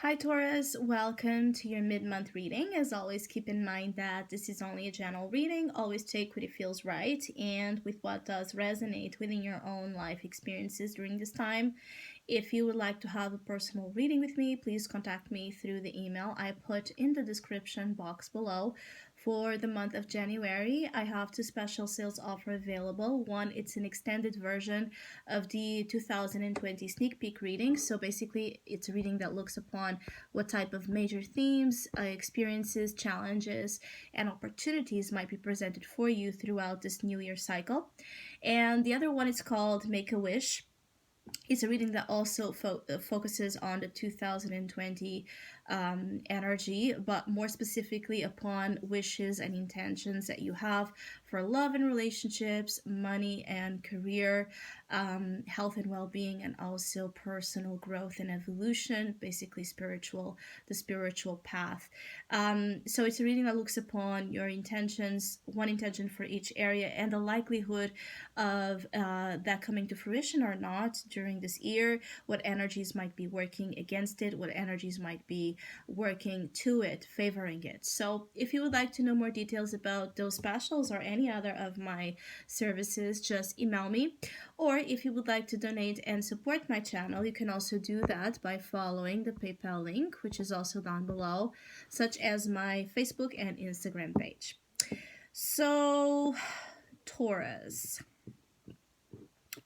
Hi Taurus, welcome to your mid-month reading. As always, keep in mind that this is only a general reading. Always take what it feels right and with what does resonate within your own life experiences during this time. If you would like to have a personal reading with me, please contact me through the email I put in the description box below. For the month of January, I have two special sales offers available. One, it's an extended version of the 2020 sneak peek reading. So basically, it's a reading that looks upon what type of major themes, experiences, challenges, and opportunities might be presented for you throughout this new year cycle. And the other one is called Make a Wish. It's a reading that also focuses on the 2020 energy, but more specifically upon wishes and intentions that you have for love and relationships, money and career, health and well-being, and also personal growth and evolution, basically the spiritual path. So it's a reading that looks upon your intentions, one intention for each area, and the likelihood of that coming to fruition or not during this year, what energies might be working against it, what energies might be working to it, favoring it. So if you would like to know more details about those specials or any other of my services, just email me. Or if you would like to donate and support my channel, you can also do that by following the PayPal link, which is also down below, such as my Facebook and Instagram page. So, Taurus.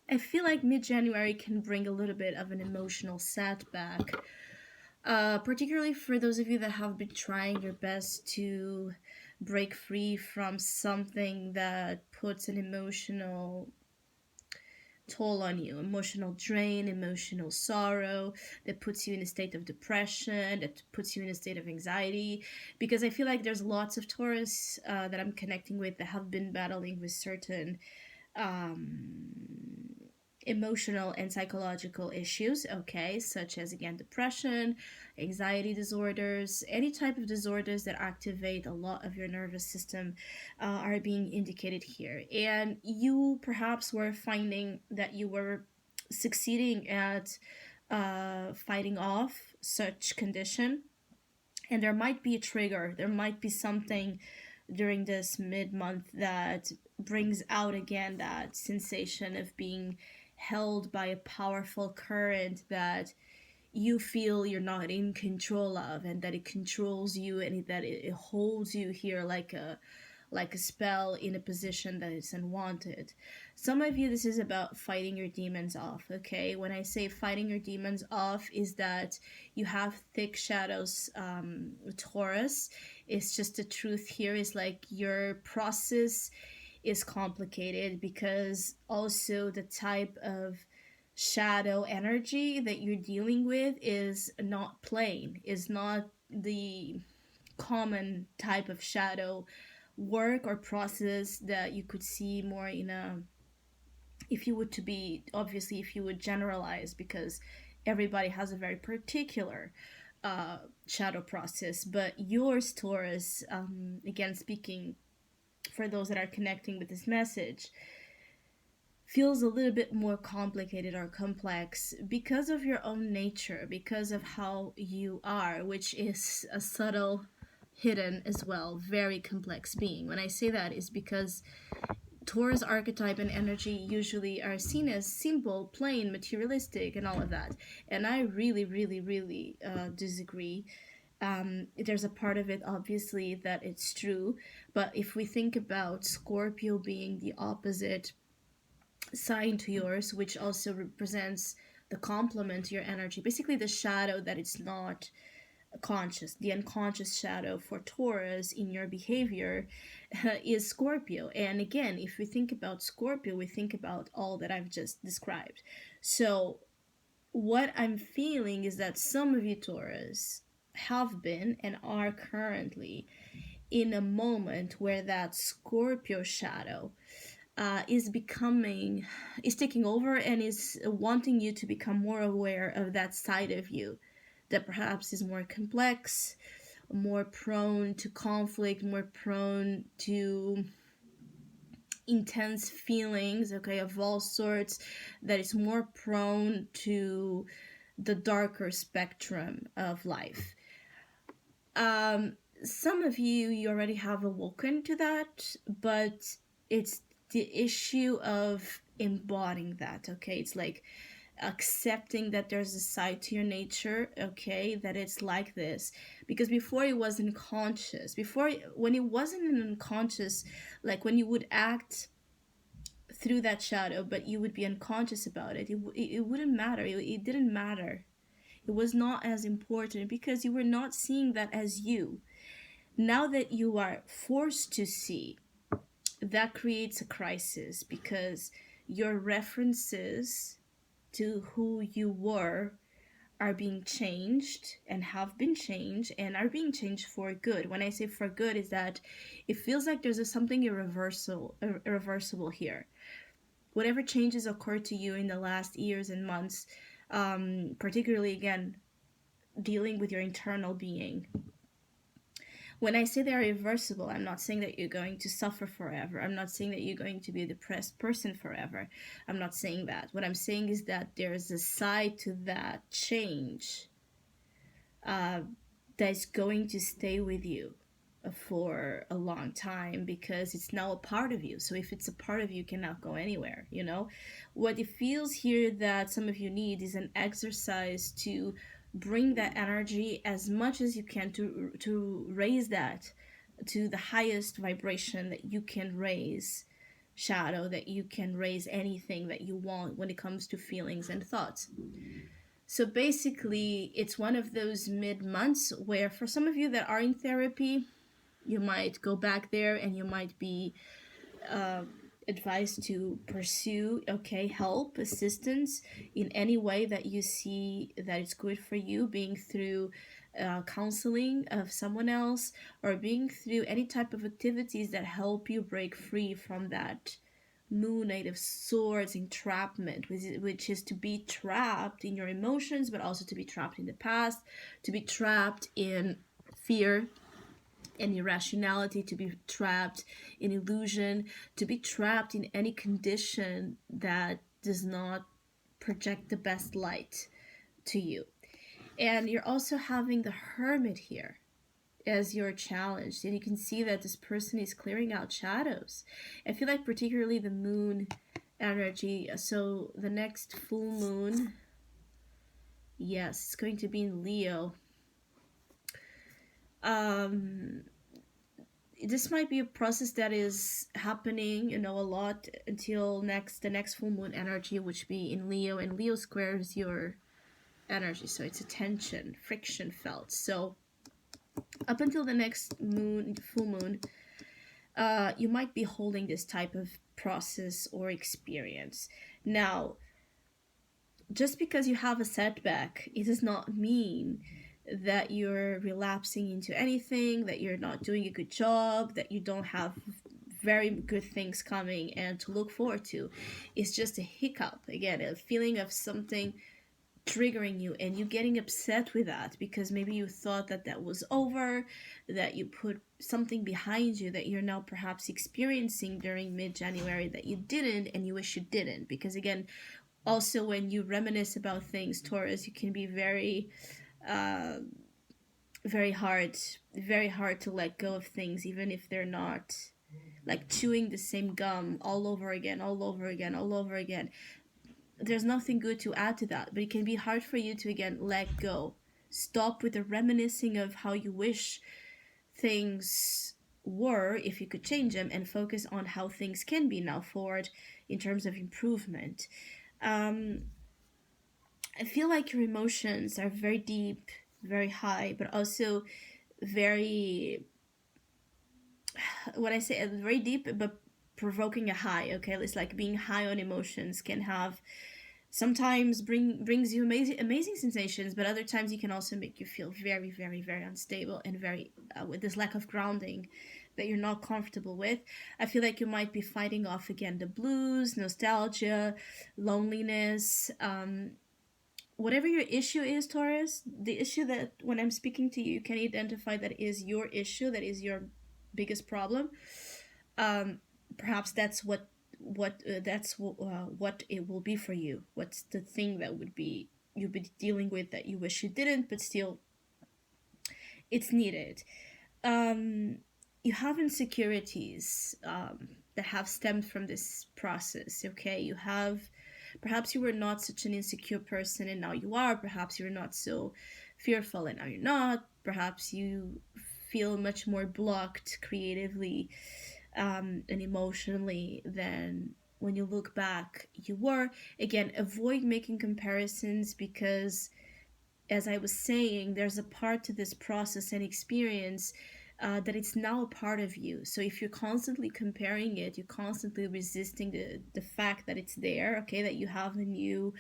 I feel like mid-January can bring a little bit of an emotional setback, particularly for those of you that have been trying your best to break free from something that puts an emotional toll on you, emotional drain, emotional sorrow, that puts you in a state of depression, that puts you in a state of anxiety. Because I feel like there's lots of Taurus that I'm connecting with that have been battling with certain emotional and psychological issues, okay, such as again depression, anxiety disorders, any type of disorders that activate a lot of your nervous system are being indicated here. And you perhaps were finding that you were succeeding at fighting off such condition, and there might be a trigger, there might be something during this mid-month that brings out again that sensation of being held by a powerful current that you feel you're not in control of, and that it controls you, and that it holds you here like a spell in a position that is unwanted. Some of you, this is about fighting your demons off, okay? When I say fighting your demons off, is that you have thick shadows, Taurus. It's just the truth here is like your process is complicated, because also the type of shadow energy that you're dealing with is not plain, is not the common type of shadow work or process that you could see more in a, if you would to be, obviously if you would generalize, because everybody has a very particular shadow process, but yours, Taurus, again speaking for those that are connecting with this message, feels a little bit more complicated or complex because of your own nature, because of how you are, which is a subtle, hidden as well, very complex being. When I say that is because Taurus archetype and energy usually are seen as simple, plain, materialistic, and all of that. And I really, really, really disagree. There's a part of it, obviously, that it's true. But if we think about Scorpio being the opposite sign to yours, which also represents the complement to your energy, basically the shadow that it's not conscious, the unconscious shadow for Taurus in your behavior is Scorpio. And again, if we think about Scorpio, we think about all that I've just described. So what I'm feeling is that some of you Taurus have been and are currently in a moment where that Scorpio shadow is taking over, and is wanting you to become more aware of that side of you that perhaps is more complex, more prone to conflict, more prone to intense feelings, okay, of all sorts, that is more prone to the darker spectrum of life. Um, some of you already have awoken to that, but it's the issue of embodying that, okay? It's like accepting that there's a side to your nature, okay, that it's like this. Because before it wasn't conscious, before, when it wasn't an unconscious, like when you would act through that shadow, but you would be unconscious about it, it wouldn't matter. It didn't matter. It was not as important because you were not seeing that as you. Now that you are forced to see, that creates a crisis because your references to who you were are being changed and have been changed and are being changed for good. When I say for good, is that it feels like there's something irreversible here. Whatever changes occurred to you in the last years and months, particularly again dealing with your internal being. When I say they're irreversible, I'm not saying that you're going to suffer forever. I'm not saying that you're going to be a depressed person forever. I'm not saying that. What I'm saying is that there's a side to that change uh, that's going to stay with you for a long time because it's now a part of you. So if it's a part of you, it cannot go anywhere, you know? What it feels here that some of you need is an exercise to bring that energy as much as you can to raise that to the highest vibration that you can raise, shadow, that you can raise anything that you want when it comes to feelings and thoughts. So basically, it's one of those mid months where, for some of you that are in therapy, you might go back there and you might be uh, advised to pursue, okay, help, assistance in any way that you see that it's good for you, being through counseling of someone else or being through any type of activities that help you break free from that moon, Knight of Swords entrapment, which is to be trapped in your emotions, but also to be trapped in the past, to be trapped in fear and irrationality, to be trapped in illusion, to be trapped in any condition that does not project the best light to you. And you're also having the Hermit here as your challenge, and you can see that this person is clearing out shadows. I feel like particularly the moon energy, so the next full moon, yes, it's going to be in Leo. This might be a process that is happening, a lot until the next full moon energy, which be in Leo, and Leo squares your energy, so it's a tension, friction felt. So up until the next full moon, you might be holding this type of process or experience. Now, just because you have a setback, it does not mean that you're relapsing into anything, that you're not doing a good job, that you don't have very good things coming and to look forward to. It's just a hiccup, again, a feeling of something triggering you and you getting upset with that because maybe you thought that that was over, that you put something behind you that you're now perhaps experiencing during mid-January that you didn't, and you wish you didn't. Because again, also when you reminisce about things, Taurus, you can be very very hard to let go of things, even if they're not, like chewing the same gum all over again, all over again, all over again. There's nothing good to add to that, but it can be hard for you to again let go. Stop with the reminiscing of how you wish things were if you could change them, and focus on how things can be now forward in terms of improvement. I feel like your emotions are very deep, very high, but also very, when I say very deep but provoking a high, okay, it's like being high on emotions can have sometimes brings you amazing sensations, but other times it can also make you feel very, very, very unstable and very with this lack of grounding that you're not comfortable with. I feel like you might be fighting off again the blues, nostalgia, loneliness, whatever your issue is, Taurus, the issue that when I'm speaking to you, you can identify that is your issue, that is your biggest problem. Perhaps that's what it will be for you. What's the thing that would be you'll be dealing with that you wish you didn't, but still it's needed. um, you have insecurities that have stemmed from this process. Okay, you have, perhaps you were not such an insecure person and now you are. Perhaps you're not so fearful and now you're not. Perhaps you feel much more blocked creatively and emotionally than when you look back you were. Again, avoid making comparisons because, as I was saying, there's a part to this process and experience that it's now a part of you. So if you're constantly comparing it, you're constantly resisting the fact that it's there, okay, that you have a new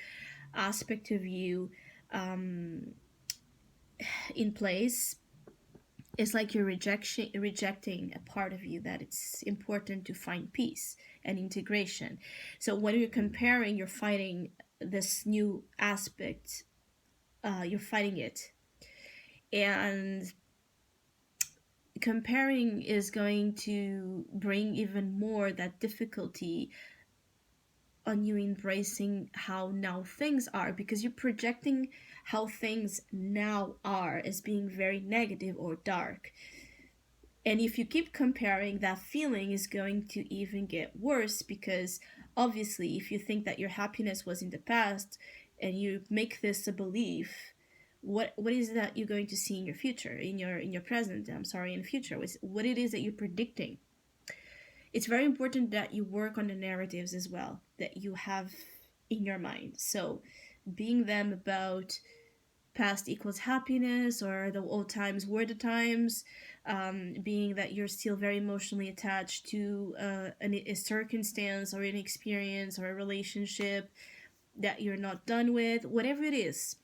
aspect of you um, in place. It's like you're rejecting a part of you that it's important to find peace and integration. So when you're comparing, you're fighting this new aspect, you're fighting it. And comparing is going to bring even more that difficulty on you embracing how now things are, because you're projecting how things now are as being very negative or dark. And if you keep comparing, that feeling is going to even get worse, because obviously if you think that your happiness was in the past and you make this a belief, what is that you're going to see in your future, in your present, I'm sorry, in the future, what it is that you're predicting. It's very important that you work on the narratives as well that you have in your mind. So being them about past equals happiness, or the old times were the times, being that you're still very emotionally attached to a circumstance or an experience or a relationship that you're not done with, whatever it is.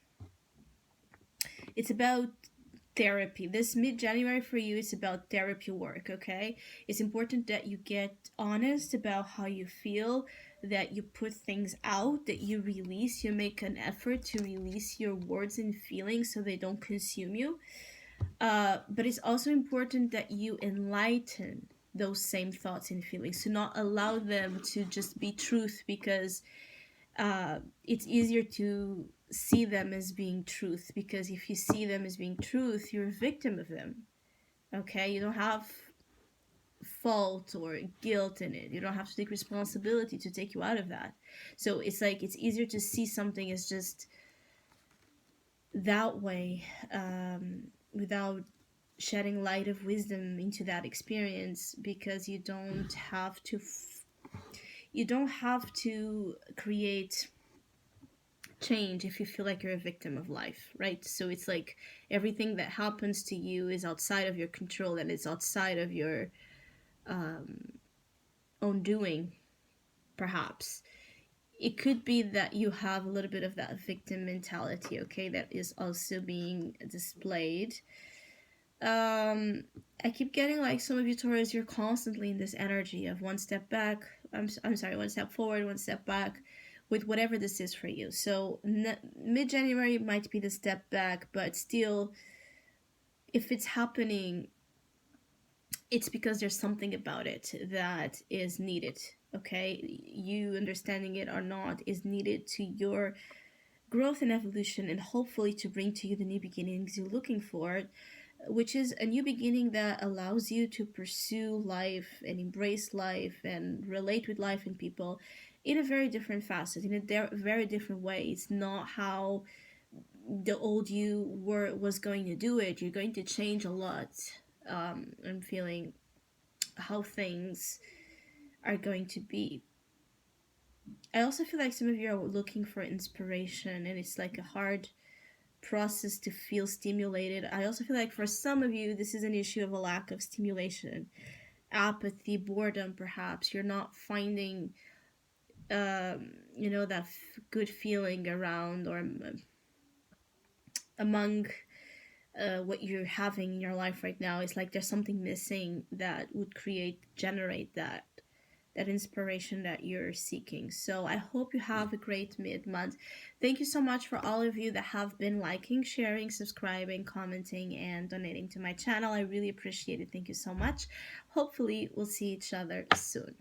It's about therapy. This mid January for you is about therapy work, okay? It's important that you get honest about how you feel, that you put things out, that you release, you make an effort to release your words and feelings so they don't consume you. But it's also important that you enlighten those same thoughts and feelings, to not allow them to just be truth, because it's easier to see them as being truth, because if you see them as being truth, you're a victim of them. Okay, you don't have fault or guilt in it. You don't have to take responsibility to take you out of that. So it's like it's easier to see something as just that way, without shedding light of wisdom into that experience, because you don't have to create change if you feel like you're a victim of life, right? So it's like everything that happens to you is outside of your control and it's outside of your own doing, perhaps. It could be that you have a little bit of that victim mentality, okay, that is also being displayed. I keep getting like some of you Taurus, you're constantly in this energy of one step back, I'm sorry, one step forward, one step back, with whatever this is for you. So mid-January might be the step back, but still, if it's happening, it's because there's something about it that is needed, okay? You understanding it or not is needed to your growth and evolution, and hopefully to bring to you the new beginnings you're looking for, which is a new beginning that allows you to pursue life and embrace life and relate with life and people in a very different facet, in a very different way. It's not how the old you was going to do it. You're going to change a lot. I'm feeling how things are going to be. I also feel like some of you are looking for inspiration, and it's like a hard process to feel stimulated. I also feel like for some of you, this is an issue of a lack of stimulation, apathy, boredom, perhaps. You're not finding, that good feeling around or among what you're having in your life right now. It's like there's something missing that would generate that inspiration that you're seeking. So I hope you have a great mid-month. Thank you so much for all of you that have been liking, sharing, subscribing, commenting, and donating to my channel. I really appreciate it. Thank you so much. Hopefully we'll see each other soon.